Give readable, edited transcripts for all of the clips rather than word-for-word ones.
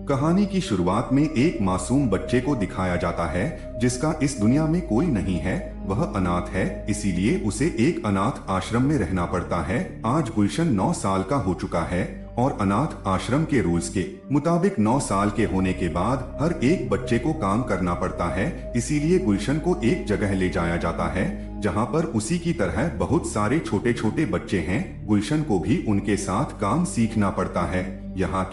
कहानी की शुरुआत में एक मासूम बच्चे को दिखाया जाता है जिसका इस दुनिया में कोई नहीं है। वह अनाथ है, इसीलिए उसे एक अनाथ आश्रम में रहना पड़ता है। आज गुलशन 9 साल का हो चुका है और अनाथ आश्रम के रूल्स के मुताबिक 9 साल के होने के बाद हर एक बच्चे को काम करना पड़ता है। इसीलिए गुलशन को एक जगह ले जाया जाता है जहां पर उसी की तरह बहुत सारे छोटे छोटे बच्चे हैं। गुलशन को भी उनके साथ काम सीखना पड़ता है। यहाँ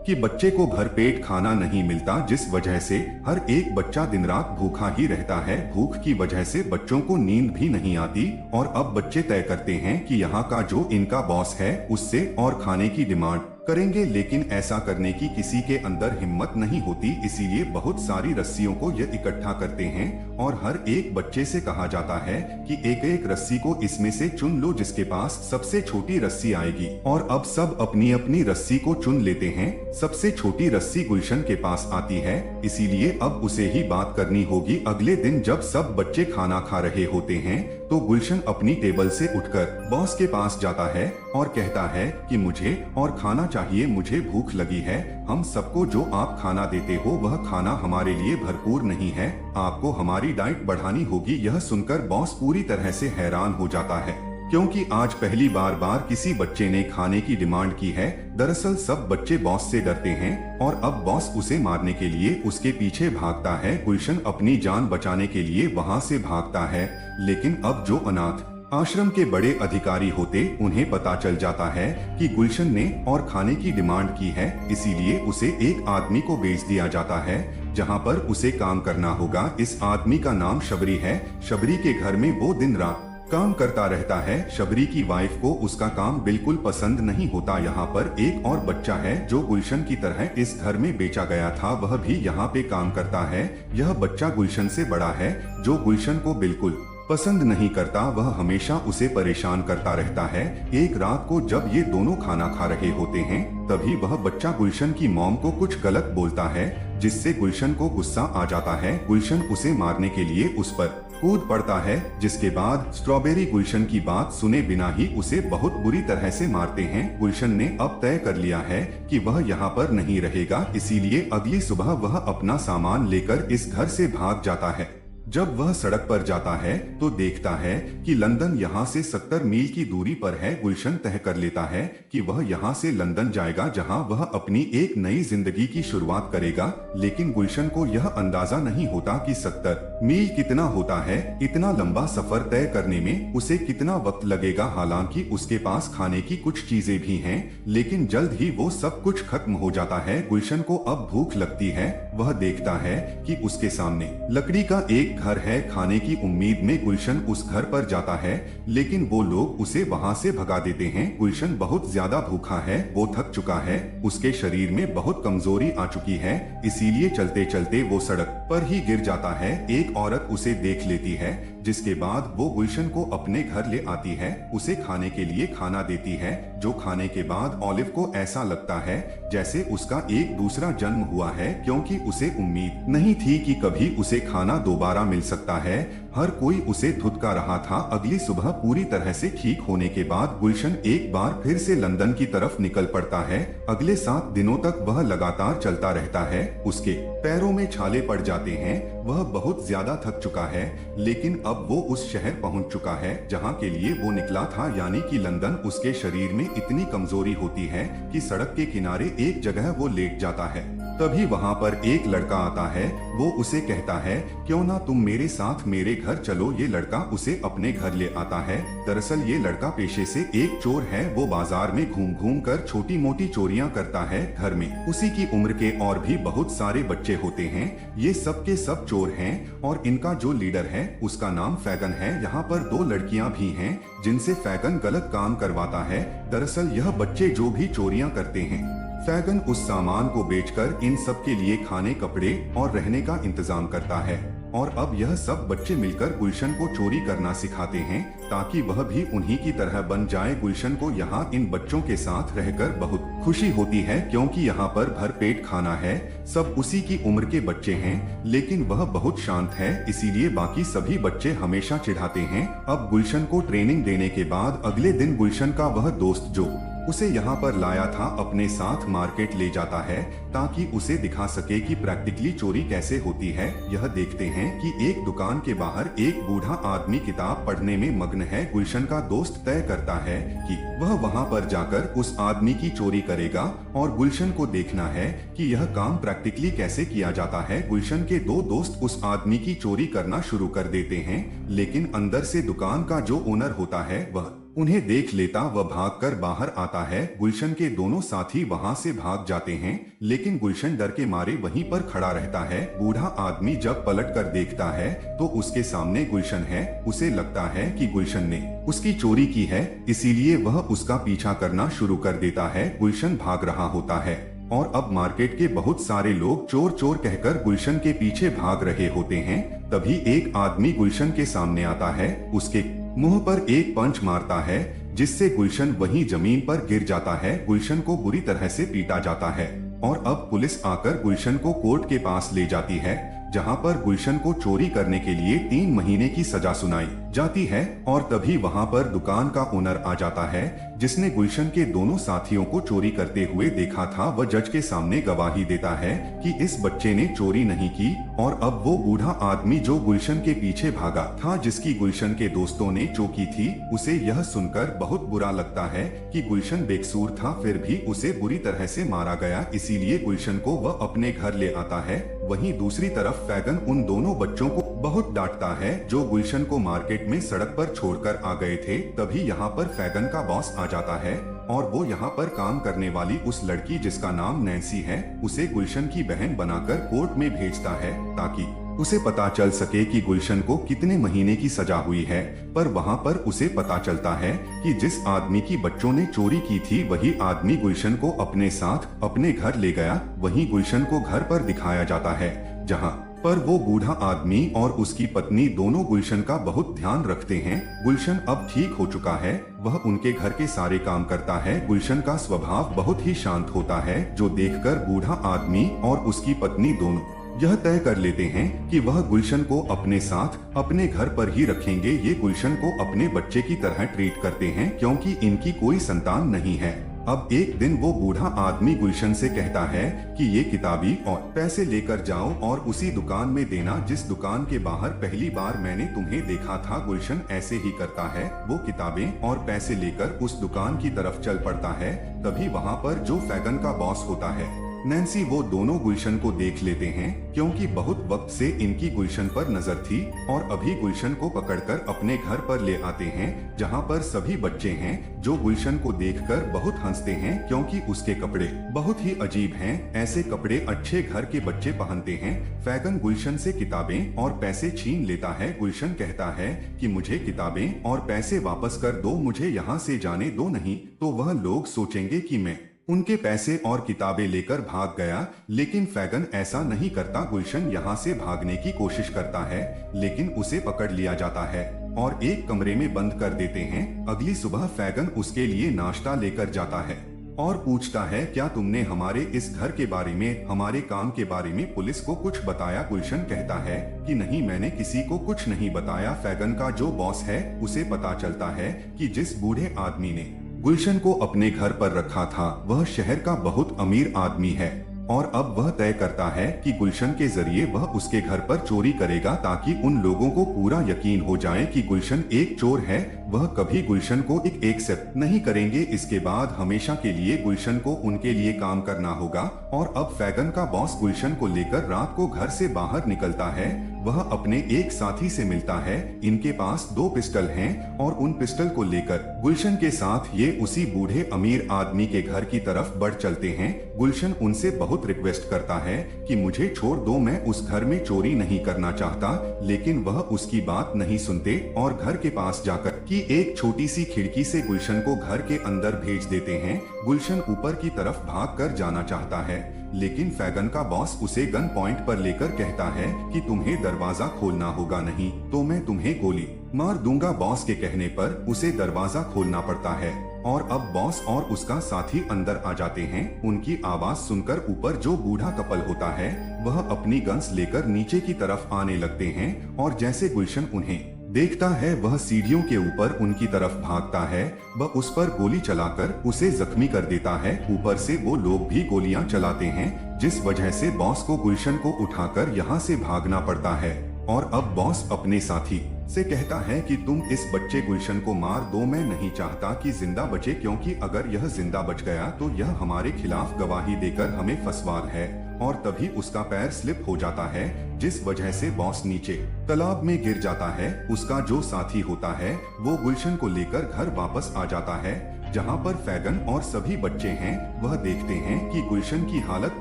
कि बच्चे को भरपेट खाना नहीं मिलता, जिस वजह से हर एक बच्चा दिन रात भूखा ही रहता है। भूख की वजह से बच्चों को नींद भी नहीं आती और अब बच्चे तय करते हैं कि यहाँ का जो इनका बॉस है उससे और खाने की डिमांड करेंगे, लेकिन ऐसा करने की किसी के अंदर हिम्मत नहीं होती। इसीलिए बहुत सारी रस्सियों को ये इकट्ठा करते हैं और हर एक बच्चे से कहा जाता है कि एक एक रस्सी को इसमें से चुन लो जिसके पास सबसे छोटी रस्सी आएगी। और अब सब अपनी अपनी रस्सी को चुन लेते हैं। सबसे छोटी रस्सी गुलशन के पास आती है, इसीलिए अब उसे ही बात करनी होगी। अगले दिन जब सब बच्चे खाना खा रहे होते हैं तो गुलशन अपनी टेबल से उठकर बॉस के पास जाता है और कहता है कि मुझे और खाना चाहिए, मुझे भूख लगी है। हम सबको जो आप खाना देते हो वह खाना हमारे लिए भरपूर नहीं है, आपको हमारी डाइट बढ़ानी होगी। यह सुनकर बॉस पूरी तरह से हैरान हो जाता है क्योंकि आज पहली बार किसी बच्चे ने खाने की डिमांड की है। दरअसल सब बच्चे बॉस से डरते हैं और अब बॉस उसे मारने के लिए उसके पीछे भागता है। गुलशन अपनी जान बचाने के लिए वहां से भागता है, लेकिन अब जो अनाथ आश्रम के बड़े अधिकारी होते उन्हें पता चल जाता है कि गुलशन ने और खाने की डिमांड की है। इसीलिए उसे एक आदमी को भेज दिया जाता है जहां पर उसे काम करना होगा। इस आदमी का नाम शबरी है। शबरी के घर में वो दिन रात काम करता रहता है। शबरी की वाइफ को उसका काम बिल्कुल पसंद नहीं होता। यहाँ पर एक और बच्चा है जो गुलशन की तरह इस घर में बेचा गया था, वह भी यहाँ पे काम करता है। यह बच्चा गुलशन से बड़ा है जो गुलशन को बिल्कुल पसंद नहीं करता, वह हमेशा उसे परेशान करता रहता है। एक रात को जब ये दोनों खाना खा रहे होते हैं तभी वह बच्चा गुलशन की मॉम को कुछ गलत बोलता है जिससे गुलशन को गुस्सा आ जाता है। गुलशन उसे मारने के लिए उस पर कूद पड़ता है, जिसके बाद स्ट्रॉबेरी गुलशन की बात सुने बिना ही उसे बहुत बुरी तरह से मारते हैं। गुलशन ने अब तय कर लिया है कि वह यहाँ पर नहीं रहेगा, इसीलिए अगली सुबह वह अपना सामान लेकर इस घर से भाग जाता है। जब वह सड़क पर जाता है तो देखता है कि लंदन यहाँ से 70 मील की दूरी पर है। गुलशन तय कर लेता है कि वह यहाँ से लंदन जाएगा जहाँ वह अपनी एक नई जिंदगी की शुरुआत करेगा। लेकिन गुलशन को यह अंदाजा नहीं होता कि 70 मील कितना होता है। इतना लंबा सफर तय करने में उसे कितना वक्त लगेगा। हालांकि उसके पास खाने की कुछ चीजें भी हैं, लेकिन जल्द ही वो सब कुछ खत्म हो जाता है। गुलशन को अब भूख लगती है। वह देखता है कि उसके सामने लकड़ी का एक घर है। खाने की उम्मीद में गुलशन उस घर पर जाता है, लेकिन वो लोग उसे वहां से भगा देते हैं। गुलशन बहुत ज्यादा भूखा है, वो थक चुका है, उसके शरीर में बहुत कमजोरी आ चुकी है, इसीलिए चलते चलते वो सड़क पर ही गिर जाता है। एक औरत उसे देख लेती है, जिसके बाद वो गुलशन को अपने घर ले आती है, उसे खाने के लिए खाना देती है। जो खाने के बाद ऑलिव को ऐसा लगता है जैसे उसका एक दूसरा जन्म हुआ है, क्योंकि उसे उम्मीद नहीं थी कि कभी उसे खाना दोबारा मिल सकता है। हर कोई उसे धुतका रहा था। अगली सुबह पूरी तरह से ठीक होने के बाद गुलशन एक बार फिर से लंदन की तरफ निकल पड़ता है। अगले 7 दिनों तक वह लगातार चलता रहता है। उसके पैरों में छाले पड़ जाते हैं। वह बहुत ज्यादा थक चुका है, लेकिन अब वो उस शहर पहुंच चुका है जहां के लिए वो निकला था, यानी कि लंदन। उसके शरीर में इतनी कमजोरी होती है कि सड़क के किनारे एक जगह वो लेट जाता है। तभी वहां पर एक लड़का आता है। वो उसे कहता है, क्यों ना तुम मेरे साथ मेरे घर चलो। ये लड़का उसे अपने घर ले आता है। दरअसल ये लड़का पेशे से एक चोर है। वो बाजार में घूम घूम कर छोटी मोटी चोरियां करता है। घर में उसी की उम्र के और भी बहुत सारे बच्चे होते हैं। ये सब के सब चोर हैं और इनका जो लीडर है उसका नाम फैगन है। यहाँ पर 2 लड़कियां भी हैं जिनसे फैगन गलत काम करवाता है। दरअसल यह बच्चे जो भी चोरियां करते हैं, फैगन उस सामान को बेचकर इन सब के लिए खाने, कपड़े और रहने का इंतजाम करता है। और अब यह सब बच्चे मिलकर गुलशन को चोरी करना सिखाते हैं ताकि वह भी उन्हीं की तरह बन जाए। गुलशन को यहाँ इन बच्चों के साथ रहकर बहुत खुशी होती है, क्योंकि यहाँ पर भरपेट खाना है। सब उसी की उम्र के बच्चे हैं, लेकिन वह बहुत शांत है, इसीलिए बाकी सभी बच्चे हमेशा चिढ़ाते हैं। अब गुलशन को ट्रेनिंग देने के बाद अगले दिन गुलशन का वह दोस्त जो उसे यहाँ पर लाया था, अपने साथ मार्केट ले जाता है ताकि उसे दिखा सके कि प्रैक्टिकली चोरी कैसे होती है। यह देखते हैं कि एक दुकान के बाहर एक बूढ़ा आदमी किताब पढ़ने में मग्न है। गुलशन का दोस्त तय करता है कि वह वहाँ पर जाकर उस आदमी की चोरी करेगा और गुलशन को देखना है कि यह काम प्रैक्टिकली कैसे किया जाता है। गुलशन के दो दोस्त उस आदमी की चोरी करना शुरू कर देते हैं, लेकिन अंदर से दुकान का जो ओनर होता है वह उन्हें देख लेता, वह भागकर बाहर आता है। गुलशन के दोनों साथी वहां से भाग जाते हैं, लेकिन गुलशन डर के मारे वहीं पर खड़ा रहता है। बूढ़ा आदमी जब पलट कर देखता है तो उसके सामने गुलशन है। उसे लगता है कि गुलशन ने उसकी चोरी की है, इसीलिए वह उसका पीछा करना शुरू कर देता है। गुलशन भाग रहा होता है और अब मार्केट के बहुत सारे लोग चोर चोर कहकर गुलशन के पीछे भाग रहे होते हैं। तभी एक आदमी गुलशन के सामने आता है, उसके मुंह पर एक पंच मारता है, जिससे गुलशन वहीं जमीन पर गिर जाता है। गुलशन को बुरी तरह से पीटा जाता है और अब पुलिस आकर गुलशन को कोर्ट के पास ले जाती है, जहां पर गुलशन को चोरी करने के लिए 3 महीने की सजा सुनाई जाती है। और तभी वहां पर दुकान का ओनर आ जाता है, जिसने गुलशन के दोनों साथियों को चोरी करते हुए देखा था। वह जज के सामने गवाही देता है कि इस बच्चे ने चोरी नहीं की। और अब वो बूढ़ा आदमी जो गुलशन के पीछे भागा था, जिसकी गुलशन के दोस्तों ने चौकी थी, उसे यह सुनकर बहुत बुरा लगता है कि गुलशन बेकसूर था, फिर भी उसे बुरी तरह से मारा गया। इसीलिए गुलशन को वह अपने घर ले आता है। वहीं दूसरी तरफ फैगन उन दोनों बच्चों को बहुत डांटता है जो गुलशन को मार्केट में सड़क पर छोड़कर आ गए थे। तभी यहाँ पर फैगन का बॉस आ जाता है और वो यहाँ पर काम करने वाली उस लड़की, जिसका नाम नैन्सी है, उसे गुलशन की बहन बनाकर कोर्ट में भेजता है ताकि उसे पता चल सके कि गुलशन को कितने महीने की सजा हुई है। पर वहाँ पर उसे पता चलता है कि जिस आदमी की बच्चों ने चोरी की थी वही आदमी गुलशन को अपने साथ अपने घर ले गया। वहीं गुलशन को घर पर दिखाया जाता है, जहाँ पर वो बूढ़ा आदमी और उसकी पत्नी दोनों गुलशन का बहुत ध्यान रखते हैं। गुलशन अब ठीक हो चुका है, वह उनके घर के सारे काम करता है। गुलशन का स्वभाव बहुत ही शांत होता है, जो देखकर बूढ़ा आदमी और उसकी पत्नी दोनों यह तय कर लेते हैं कि वह गुलशन को अपने साथ अपने घर पर ही रखेंगे। ये गुलशन को अपने बच्चे की तरह ट्रीट करते हैं, क्योंकि इनकी कोई संतान नहीं है। अब एक दिन वो बूढ़ा आदमी गुलशन से कहता है कि ये किताबी और पैसे लेकर जाओ और उसी दुकान में देना जिस दुकान के बाहर पहली बार मैंने तुम्हें देखा था। गुलशन ऐसे ही करता है, वो किताबें और पैसे लेकर उस दुकान की तरफ चल पड़ता है। तभी वहाँ पर जो फैगन का बॉस होता है, नैन्सी, वो दोनों गुलशन को देख लेते हैं, क्योंकि बहुत वक्त से इनकी गुलशन पर नजर थी। और अभी गुलशन को पकड़कर अपने घर पर ले आते हैं, जहां पर सभी बच्चे हैं जो गुलशन को देखकर बहुत हंसते हैं, क्योंकि उसके कपड़े बहुत ही अजीब हैं। ऐसे कपड़े अच्छे घर के बच्चे पहनते हैं। फैगन गुलशन से किताबें और पैसे छीन लेता है। गुलशन कहता है कि मुझे किताबें और पैसे वापस कर दो, मुझे यहाँ से जाने दो, नहीं तो वह लोग सोचेंगे कि मैं उनके पैसे और किताबें लेकर भाग गया। लेकिन फैगन ऐसा नहीं करता। गुलशन यहाँ से भागने की कोशिश करता है, लेकिन उसे पकड़ लिया जाता है और एक कमरे में बंद कर देते हैं। अगली सुबह फैगन उसके लिए नाश्ता लेकर जाता है और पूछता है, क्या तुमने हमारे इस घर के बारे में, हमारे काम के बारे में पुलिस को कुछ बताया? गुलशन कहता है कि नहीं, मैंने किसी को कुछ नहीं बताया। फैगन का जो बॉस है उसे पता चलता है कि जिस बूढ़े आदमी ने गुलशन को अपने घर पर रखा था वह शहर का बहुत अमीर आदमी है, और अब वह तय करता है कि गुलशन के जरिए वह उसके घर पर चोरी करेगा, ताकि उन लोगों को पूरा यकीन हो जाए कि गुलशन एक चोर है। वह कभी गुलशन को एक्सेप्ट नहीं करेंगे। इसके बाद हमेशा के लिए गुलशन को उनके लिए काम करना होगा। और अब फैगन का बॉस गुलशन को लेकर रात को घर से बाहर निकलता है। वह अपने एक साथी से मिलता है। इनके पास 2 पिस्टल हैं और उन पिस्टल को लेकर गुलशन के साथ ये उसी बूढ़े अमीर आदमी के घर की तरफ बढ़ चलते हैं। गुलशन उनसे बहुत रिक्वेस्ट करता है कि मुझे छोड़ दो, मैं उस घर में चोरी नहीं करना चाहता, लेकिन वह उसकी बात नहीं सुनते और घर के पास जाकर की एक छोटी सी खिड़की से गुलशन को घर के अंदर भेज देते हैं। गुलशन ऊपर की तरफ भागकर जाना चाहता है, लेकिन फैगन का बॉस उसे गन पॉइंट पर लेकर कहता है कि तुम्हें दरवाजा खोलना होगा, नहीं तो मैं तुम्हें गोली मार दूंगा। बॉस के कहने पर उसे दरवाजा खोलना पड़ता है और अब बॉस और उसका साथी अंदर आ जाते हैं। उनकी आवाज सुनकर ऊपर जो बूढ़ा कपल होता है वह अपनी गन्स लेकर नीचे की तरफ आने लगते हैं और जैसे गुलशन उन्हें देखता है वह सीढ़ियों के ऊपर उनकी तरफ भागता है। वह उस पर गोली चलाकर उसे जख्मी कर देता है। ऊपर से वो लोग भी गोलियां चलाते हैं, जिस वजह से बॉस को गुलशन को उठाकर यहाँ से भागना पड़ता है। और अब बॉस अपने साथी से कहता है कि तुम इस बच्चे गुलशन को मार दो, मैं नहीं चाहता कि जिंदा बचे, क्योंकि अगर यह जिंदा बच गया तो यह हमारे खिलाफ गवाही देकर हमें फंसवार है। और तभी उसका पैर स्लिप हो जाता है, जिस वजह से बॉस नीचे तालाब में गिर जाता है। उसका जो साथी होता है वो गुलशन को लेकर घर वापस आ जाता है, जहाँ पर फैगन और सभी बच्चे हैं। वह देखते हैं कि गुलशन की हालत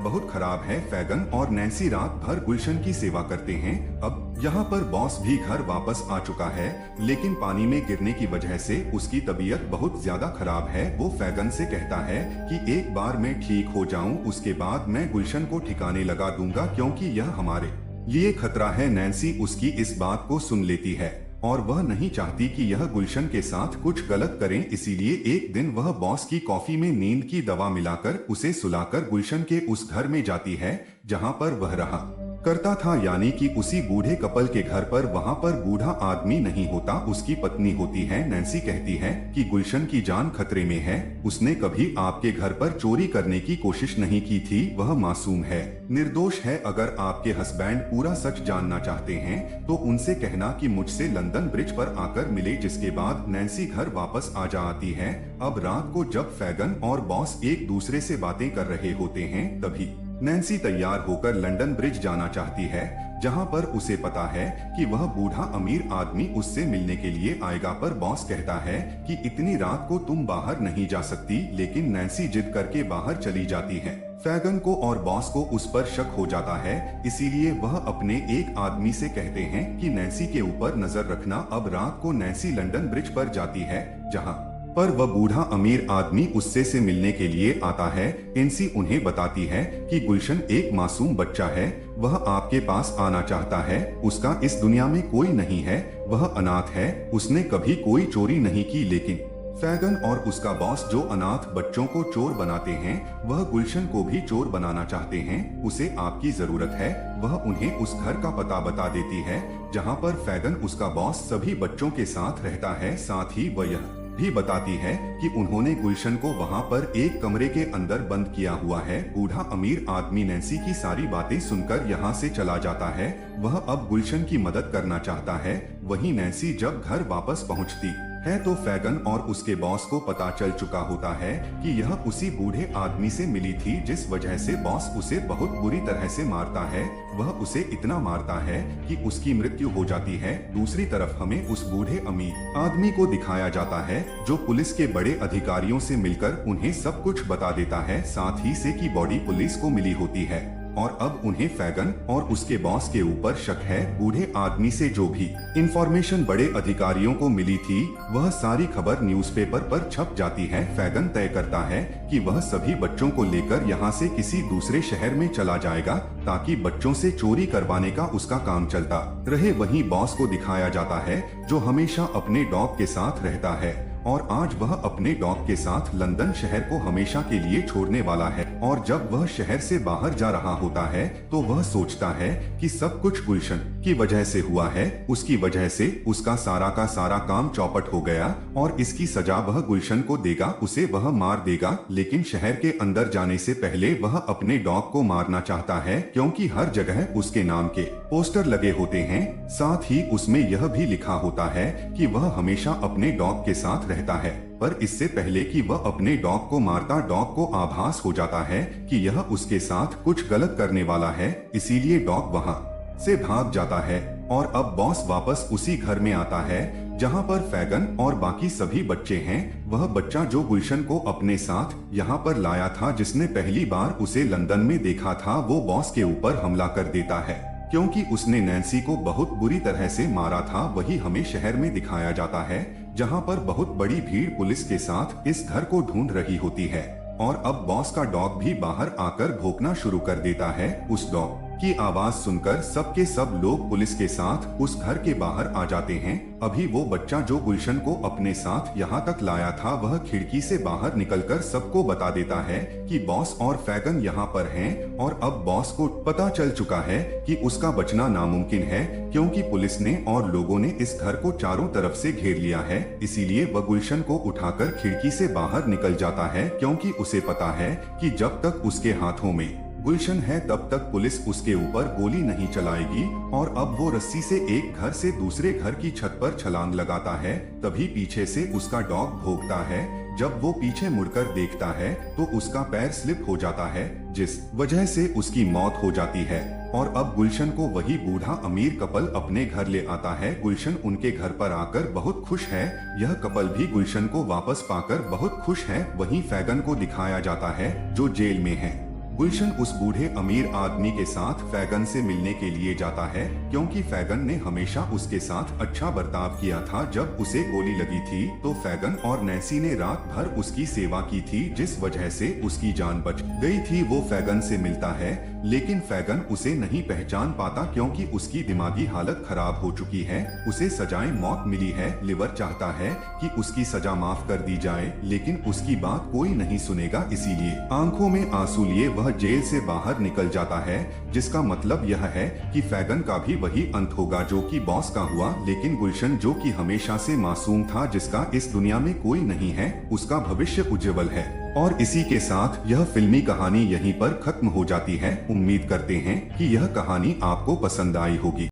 बहुत खराब है। फैगन और नैन्सी रात भर गुलशन की सेवा करते हैं। अब यहाँ पर बॉस भी घर वापस आ चुका है, लेकिन पानी में गिरने की वजह से उसकी तबीयत बहुत ज्यादा खराब है। वो फैगन से कहता है कि एक बार मैं ठीक हो जाऊं, उसके बाद मैं गुलशन को ठिकाने लगा दूंगा, क्योंकि यह हमारे लिए खतरा है। नैन्सी उसकी इस बात को सुन लेती है और वह नहीं चाहती कि यह गुलशन के साथ कुछ गलत करें। इसीलिए एक दिन वह बॉस की कॉफी में नींद की दवा मिलाकर उसे सुलाकर गुलशन के उस घर में जाती है जहां पर वह रहा करता था, यानी कि उसी बूढ़े कपल के घर पर। वहां पर बूढ़ा आदमी नहीं होता, उसकी पत्नी होती है। नैन्सी कहती है कि गुलशन की जान खतरे में है, उसने कभी आपके घर पर चोरी करने की कोशिश नहीं की थी, वह मासूम है, निर्दोष है। अगर आपके हस्बैंड पूरा सच जानना चाहते हैं तो उनसे कहना कि मुझसे लंदन ब्रिज पर आकर मिले। जिसके बाद नैन्सी घर वापस आ जाती है। अब रात को जब फैगन और बॉस एक दूसरे से बातें कर रहे होते हैं, तभी नैन्सी तैयार होकर लंदन ब्रिज जाना चाहती है, जहां पर उसे पता है कि वह बूढ़ा अमीर आदमी उससे मिलने के लिए आएगा। पर बॉस कहता है कि इतनी रात को तुम बाहर नहीं जा सकती, लेकिन नैन्सी जिद करके बाहर चली जाती है। फैगन को और बॉस को उस पर शक हो जाता है, इसीलिए वह अपने एक आदमी से कहते हैं कि नैन्सी के ऊपर नजर रखना। अब रात को नैन्सी लंदन ब्रिज पर जाती है, जहां पर वह बूढ़ा अमीर आदमी उससे से मिलने के लिए आता है। नैन्सी उन्हें बताती है कि गुलशन एक मासूम बच्चा है, वह आपके पास आना चाहता है, उसका इस दुनिया में कोई नहीं है, वह अनाथ है, उसने कभी कोई चोरी नहीं की। लेकिन फैगन और उसका बॉस जो अनाथ बच्चों को चोर बनाते हैं, वह गुलशन को भी चोर बनाना चाहते हैं। उसे आपकी जरूरत है। वह उन्हें उस घर का पता बता देती है जहां पर फैगन उसका बॉस सभी बच्चों के साथ रहता है। साथ ही वह यह भी बताती है कि उन्होंने गुलशन को वहां पर एक कमरे के अंदर बंद किया हुआ है। बूढ़ा अमीर आदमी नैन्सी की सारी बातें सुनकर यहाँ से चला जाता है। वह अब गुलशन की मदद करना चाहता है। वहीं नैन्सी जब घर वापस पहुँचती है तो फैगन और उसके बॉस को पता चल चुका होता है कि यह उसी बूढ़े आदमी से मिली थी, जिस वजह से बॉस उसे बहुत बुरी तरह से मारता है। वह उसे इतना मारता है कि उसकी मृत्यु हो जाती है। दूसरी तरफ हमें उस बूढ़े अमीर आदमी को दिखाया जाता है, जो पुलिस के बड़े अधिकारियों से मिलकर उन्हें सब कुछ बता देता है। साथ ही से की बॉडी पुलिस को मिली होती है और अब उन्हें फैगन और उसके बॉस के ऊपर शक है। बूढ़े आदमी से जो भी इंफॉर्मेशन बड़े अधिकारियों को मिली थी, वह सारी खबर न्यूज़पेपर पर छप जाती है। फैगन तय करता है कि वह सभी बच्चों को लेकर यहाँ से किसी दूसरे शहर में चला जाएगा, ताकि बच्चों से चोरी करवाने का उसका काम चलता रहे। वहीं बॉस को दिखाया जाता है, जो हमेशा अपने डॉग के साथ रहता है और आज वह अपने डॉग के साथ लंदन शहर को हमेशा के लिए छोड़ने वाला है। और जब वह शहर से बाहर जा रहा होता है तो वह सोचता है कि सब कुछ गुलशन की वजह से हुआ है। उसकी वजह से उसका सारा का सारा काम चौपट हो गया और इसकी सजा वह गुलशन को देगा, उसे वह मार देगा। लेकिन शहर के अंदर जाने से पहले वह अपने डॉग को मारना चाहता है, क्योंकि हर जगह उसके नाम के पोस्टर लगे होते हैं। साथ ही उसमें यह भी लिखा होता है कि वह हमेशा अपने डॉग के साथ रहता है। पर इससे पहले कि वह अपने डॉग को मारता, डॉग को आभास हो जाता है कि यह उसके साथ कुछ गलत करने वाला है। इसीलिए डॉग वहां से भाग जाता है और अब बॉस वापस उसी घर में आता है जहां पर फैगन और बाकी सभी बच्चे हैं। वह बच्चा जो गुलशन को अपने साथ यहाँ पर लाया था, जिसने पहली बार उसे लंदन में देखा था, वो बॉस के ऊपर हमला कर देता है, क्योंकि उसने नैन्सी को बहुत बुरी तरह से मारा था। वही हमें शहर में दिखाया जाता है, जहां पर बहुत बड़ी भीड़ पुलिस के साथ इस घर को ढूंढ रही होती है। और अब बॉस का डॉग भी बाहर आकर भौंकना शुरू कर देता है। उस डॉग की आवाज सुनकर सबके सब लोग पुलिस के साथ उस घर के बाहर आ जाते हैं। अभी वो बच्चा जो गुलशन को अपने साथ यहाँ तक लाया था वह खिड़की से बाहर निकलकर सबको बता देता है कि बॉस और फैगन यहाँ पर हैं और अब बॉस को पता चल चुका है कि उसका बचना नामुमकिन है, क्योंकि पुलिस ने और लोगों ने इस घर को चारों तरफ से घेर लिया है। इसीलिए वह गुलशन को उठाकर खिड़की से बाहर निकल जाता है, क्योंकि उसे पता है कि जब तक उसके हाथों में गुलशन है तब तक पुलिस उसके ऊपर गोली नहीं चलाएगी। और अब वो रस्सी से एक घर से दूसरे घर की छत पर छलांग लगाता है। तभी पीछे से उसका डॉग भौंकता है। जब वो पीछे मुड़कर देखता है तो उसका पैर स्लिप हो जाता है, जिस वजह से उसकी मौत हो जाती है। और अब गुलशन को वही बूढ़ा अमीर कपल अपने घर ले आता है। गुलशन उनके घर पर आकर बहुत खुश है। यह कपल भी गुलशन को वापस पाकर बहुत खुश है। वहीं फैगन को दिखाया जाता है जो जेल में है। गुलशन उस बूढ़े अमीर आदमी के साथ फैगन से मिलने के लिए जाता है, क्योंकि फैगन ने हमेशा उसके साथ अच्छा बर्ताव किया था। जब उसे गोली लगी थी तो फैगन और नैन्सी ने रात भर उसकी सेवा की थी, जिस वजह से उसकी जान बच गई थी। वो फैगन से मिलता है, लेकिन फैगन उसे नहीं पहचान पाता, क्योंकि उसकी दिमागी हालत खराब हो चुकी है। उसे सजाए मौत मिली है। लिवर चाहता है कि उसकी सजा माफ कर दी जाए, लेकिन उसकी बात कोई नहीं सुनेगा। इसीलिए आंखों में आंसू लिए वह जेल से बाहर निकल जाता है, जिसका मतलब यह है कि फैगन का भी वही अंत होगा जो कि बॉस का हुआ। लेकिन गुलशन जो कि हमेशा से मासूम था, जिसका इस दुनिया में कोई नहीं है, उसका भविष्य उज्जवल है। और इसी के साथ यह फिल्मी कहानी यहीं पर खत्म हो जाती है। उम्मीद करते हैं कि यह कहानी आपको पसंद आई होगी।